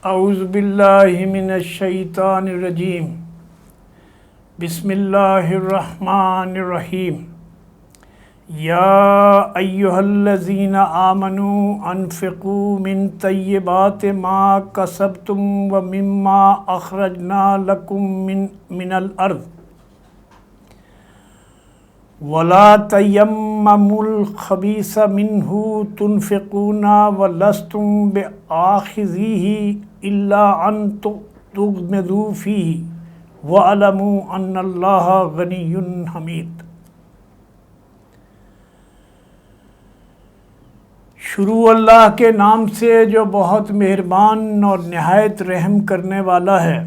اعوذ باللہ من الشیطان الرجیم بسم اللہ الرحمن الرحیم یا ایہا الذین آمنوا انفقوا من طیبات ما کسبتم ومما اخرجنا لکم من الارض ولا تیمموا الخبیث منہ تنفقون ولستم بآخذیہ الا ان تغمضوا فیہ وَاعْلَمُوا أَنَّ اللَّهَ غَنِيٌّ حَمِيدٌ۔ شروع اللہ کے نام سے جو بہت مہربان اور نہایت رحم کرنے والا ہے۔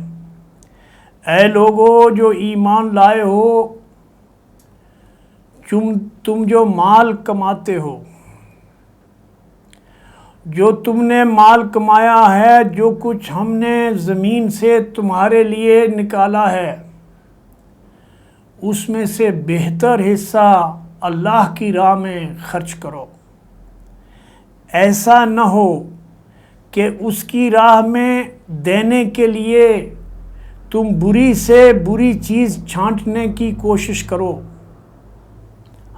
اے لوگو جو ایمان لائے ہو، تم جو مال کماتے ہو، جو تم نے مال کمایا ہے، جو کچھ ہم نے زمین سے تمہارے لیے نکالا ہے، اس میں سے بہتر حصہ اللہ کی راہ میں خرچ کرو۔ ایسا نہ ہو کہ اس کی راہ میں دینے کے لیے تم بری سے بری چیز چھانٹنے کی کوشش کرو،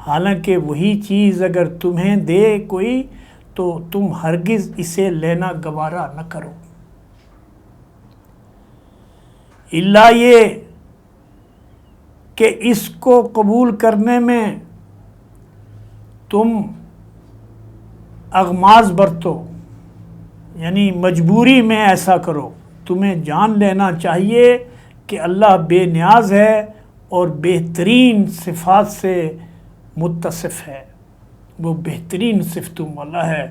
حالانکہ وہی چیز اگر تمہیں دے کوئی تو تم ہرگز اسے لینا گوارا نہ کرو، الا یہ کہ اس کو قبول کرنے میں تم اغماض برتو، یعنی مجبوری میں ایسا کرو۔ تمہیں جان لینا چاہیے کہ اللہ بے نیاز ہے اور بہترین صفات سے متصف ہے، وہ بہترین صفتوں والا ہے،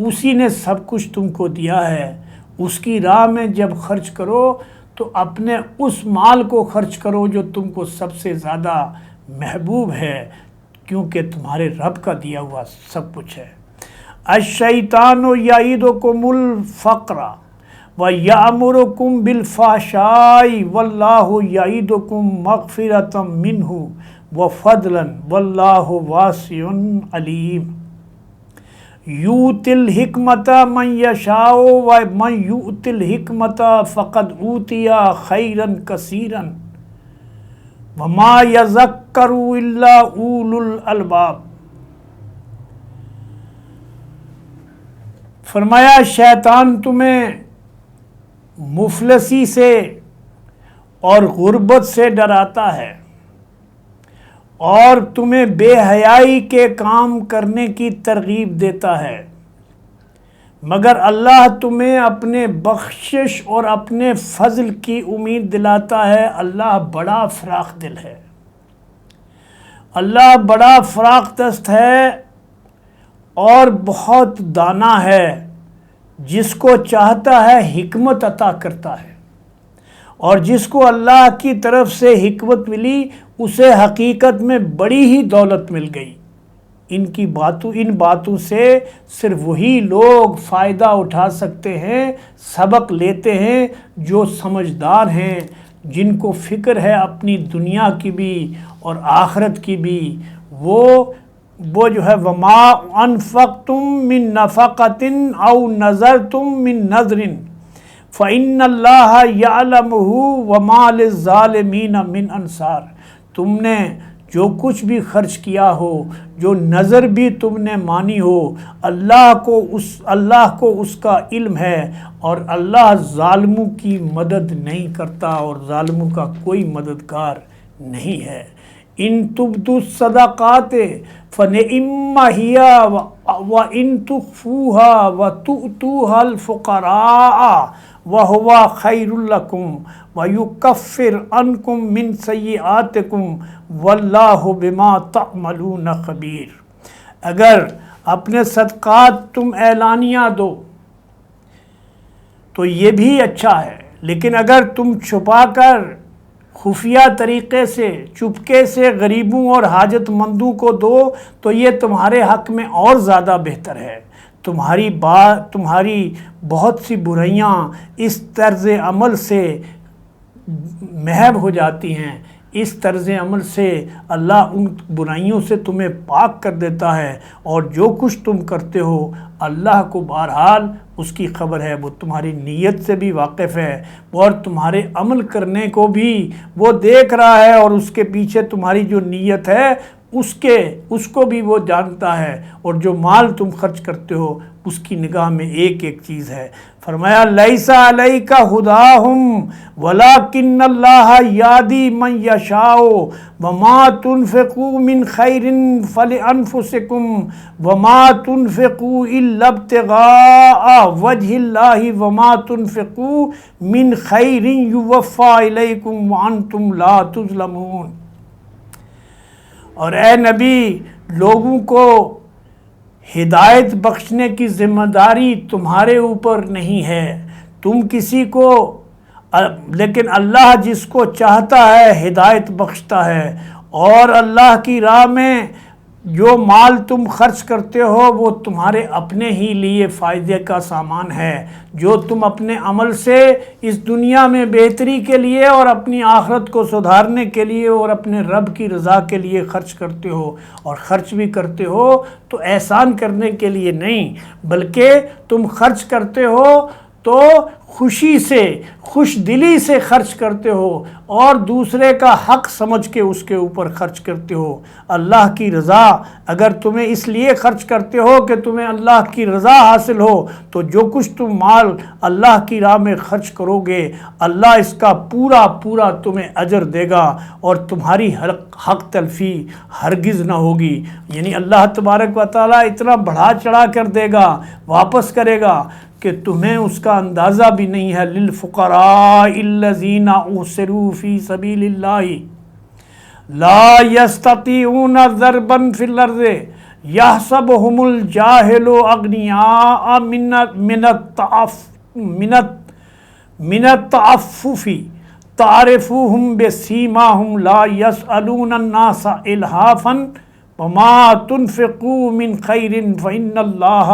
اسی نے سب کچھ تم کو دیا ہے۔ اس کی راہ میں جب خرچ کرو تو اپنے اس مال کو خرچ کرو جو تم کو سب سے زیادہ محبوب ہے، کیونکہ تمہارے رب کا دیا ہوا سب کچھ ہے۔ الشیطان یعدکم الفقر ویأمرکم بالفحشاء واللہ یعدکم مغفرۃ منہ وفضلا واللہ واسع علیم۔ یؤتی الحکمۃ من یشاء ومن یؤت الحکمۃ فقد اوتی خیرا کثیرا وما یذکر الا اولو الالباب۔ فرمایا شیطان تمہیں مفلسی سے اور غربت سے ڈراتا ہے اور تمہیں بے حیائی کے کام کرنے کی ترغیب دیتا ہے، مگر اللہ تمہیں اپنے بخشش اور اپنے فضل کی امید دلاتا ہے۔ اللہ بڑا فراخ دل ہے، اللہ بڑا فراخ دست ہے اور بہت دانا ہے، جس کو چاہتا ہے حکمت عطا کرتا ہے، اور جس کو اللہ کی طرف سے حکمت ملی اسے حقیقت میں بڑی ہی دولت مل گئی۔ ان باتوں سے صرف وہی لوگ فائدہ اٹھا سکتے ہیں، سبق لیتے ہیں جو سمجھدار ہیں، جن کو فکر ہے اپنی دنیا کی بھی اور آخرت کی بھی۔ وہ جو ہے وما انفقتم من نفقۃ او نذرتم من نذر فإن اللہ یعلمہ وما للظالمین من انصار۔ تم نے جو کچھ بھی خرچ کیا ہو، جو نظر بھی تم نے مانی ہو، اللہ کو اس کا علم ہے، اور اللہ ظالموں کی مدد نہیں کرتا اور ظالموں کا کوئی مددگار نہیں ہے۔ ان تبدوا الصدقات فنعم ہی وان تخفوها وتؤتوها الفقراء وهو خیر لکم ویکفر عنکم من سیئاتکم واللہ بما تعملون خبیر۔ اگر اپنے صدقات تم اعلانیہ دو تو یہ بھی اچھا ہے، لیکن اگر تم چھپا کر خفیہ طریقے سے چپکے سے غریبوں اور حاجت مندوں کو دو تو یہ تمہارے حق میں اور زیادہ بہتر ہے۔ تمہاری بہت سی برائیاں اس طرز عمل سے محو ہو جاتی ہیں، اس طرز عمل سے اللہ ان برائیوں سے تمہیں پاک کر دیتا ہے، اور جو کچھ تم کرتے ہو اللہ کو بہرحال اس کی خبر ہے، وہ تمہاری نیت سے بھی واقف ہے اور تمہارے عمل کرنے کو بھی وہ دیکھ رہا ہے، اور اس کے پیچھے تمہاری جو نیت ہے اس کو بھی وہ جانتا ہے، اور جو مال تم خرچ کرتے ہو اس کی نگاہ میں ایک ایک چیز ہے۔ فرمایا لیس علیک ھداھم ولکن اللہ یہدی من یشاء وما تنفقوا من خیر فلانفسکم وما تنفقوا الا ابتغاء وجہ اللہ وما تنفقوا من خیر یوفی الیکم وانتم لا تظلمون۔ اور اے نبی، لوگوں کو ہدایت بخشنے کی ذمہ داری تمہارے اوپر نہیں ہے، تم کسی کو، لیکن اللہ جس کو چاہتا ہے ہدایت بخشتا ہے، اور اللہ کی راہ میں جو مال تم خرچ کرتے ہو وہ تمہارے اپنے ہی لیے فائدے کا سامان ہے، جو تم اپنے عمل سے اس دنیا میں بہتری کے لیے اور اپنی آخرت کو سدھارنے کے لیے اور اپنے رب کی رضا کے لیے خرچ کرتے ہو، اور خرچ بھی کرتے ہو تو احسان کرنے کے لیے نہیں، بلکہ تم خرچ کرتے ہو تو خوشی سے، خوش دلی سے خرچ کرتے ہو، اور دوسرے کا حق سمجھ کے اس کے اوپر خرچ کرتے ہو۔ اللہ کی رضا، اگر تمہیں اس لیے خرچ کرتے ہو کہ تمہیں اللہ کی رضا حاصل ہو، تو جو کچھ تم مال اللہ کی راہ میں خرچ کرو گے اللہ اس کا پورا پورا تمہیں اجر دے گا، اور تمہاری حق تلفی ہرگز نہ ہوگی، یعنی اللہ تبارک و تعالیٰ اتنا بڑھا چڑھا کر دے گا، واپس کرے گا کہ تمہیں اس کا اندازہ بھی نہیں ہے۔ للفقراء الذین احصروا فی سبیل اللہ لا یستطیعون ضربا فی الارض یحسبهم الجاہل اغنیاء من التعفف تعرفهم بسیماهم لا یسألون الناس الحافا وما تنفقوا من خیر فإن اللہ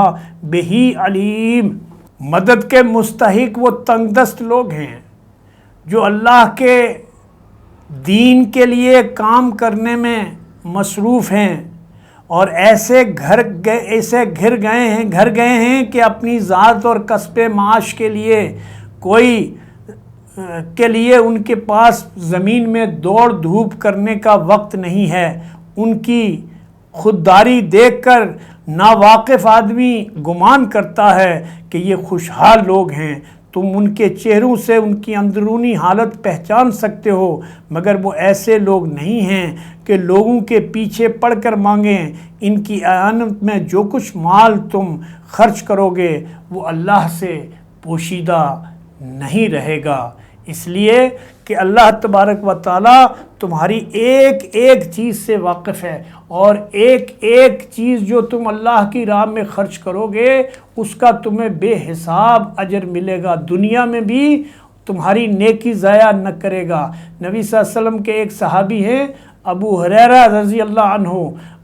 بہ علیم۔ مدد کے مستحق وہ تنگ دست لوگ ہیں جو اللہ کے دین کے لیے کام کرنے میں مصروف ہیں، اور ایسے گھر گئے ہیں کہ اپنی ذات اور کسب معاش کے لیے ان کے پاس زمین میں دوڑ دھوپ کرنے کا وقت نہیں ہے۔ ان کی خودداری دیکھ کر ناواقف آدمی گمان کرتا ہے کہ یہ خوشحال لوگ ہیں، تم ان کے چہروں سے ان کی اندرونی حالت پہچان سکتے ہو، مگر وہ ایسے لوگ نہیں ہیں کہ لوگوں کے پیچھے پڑ کر مانگیں۔ ان کی اعانت میں جو کچھ مال تم خرچ کرو گے وہ اللہ سے پوشیدہ نہیں رہے گا، اس لیے کہ اللہ تبارک و تعالیٰ تمہاری ایک ایک چیز سے واقف ہے، اور ایک ایک چیز جو تم اللہ کی راہ میں خرچ کرو گے اس کا تمہیں بے حساب اجر ملے گا، دنیا میں بھی تمہاری نیکی ضائع نہ کرے گا۔ نبی صلی اللہ علیہ وسلم کے ایک صحابی ہیں ابو ہریرہ رضی اللہ عنہ،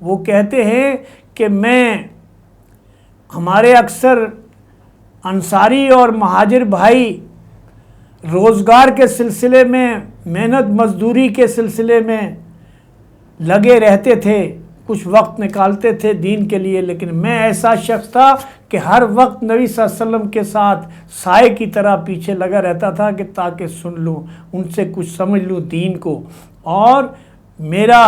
وہ کہتے ہیں کہ ہمارے اکثر انصاری اور مہاجر بھائی روزگار کے سلسلے میں، محنت مزدوری کے سلسلے میں لگے رہتے تھے، کچھ وقت نکالتے تھے دین کے لیے، لیکن میں ایسا شخص تھا کہ ہر وقت نبی صلی اللہ علیہ وسلم کے ساتھ سائے کی طرح پیچھے لگا رہتا تھا کہ تاکہ سن لوں، ان سے کچھ سمجھ لوں دین کو۔ اور میرا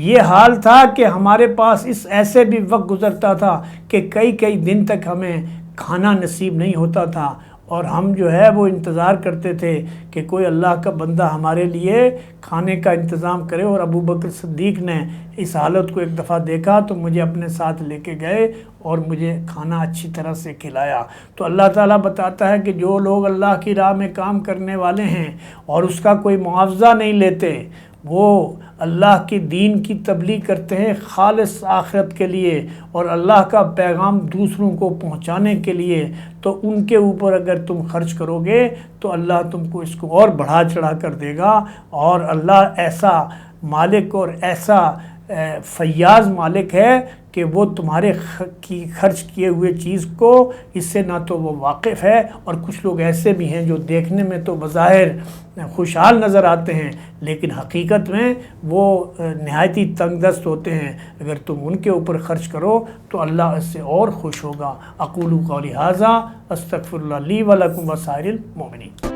یہ حال تھا کہ ہمارے پاس ایسے بھی وقت گزرتا تھا کہ کئی دن تک ہمیں کھانا نصیب نہیں ہوتا تھا، اور ہم جو ہے وہ انتظار کرتے تھے کہ کوئی اللہ کا بندہ ہمارے لیے کھانے کا انتظام کرے۔ اور ابو بکر صدیق نے اس حالت کو ایک دفعہ دیکھا تو مجھے اپنے ساتھ لے کے گئے اور مجھے کھانا اچھی طرح سے کھلایا۔ تو اللہ تعالیٰ بتاتا ہے کہ جو لوگ اللہ کی راہ میں کام کرنے والے ہیں اور اس کا کوئی معاوضہ نہیں لیتے، وہ اللہ کی دین کی تبلیغ کرتے ہیں خالص آخرت کے لیے اور اللہ کا پیغام دوسروں کو پہنچانے کے لیے، تو ان کے اوپر اگر تم خرچ کرو گے تو اللہ تم کو اس کو اور بڑھا چڑھا کر دے گا۔ اور اللہ ایسا مالک اور ایسا فیاض مالک ہے کہ وہ تمہارے کی خرچ کیے ہوئے چیز کو اس سے نہ تو وہ واقف ہے، اور کچھ لوگ ایسے بھی ہیں جو دیکھنے میں تو بظاہر خوشحال نظر آتے ہیں لیکن حقیقت میں وہ نہایتی تنگ دست ہوتے ہیں۔ اگر تم ان کے اوپر خرچ کرو تو اللہ اس سے اور خوش ہوگا۔ اقول قولی ھذا استغفر اللہ لی و لکم وسائر المؤمنین۔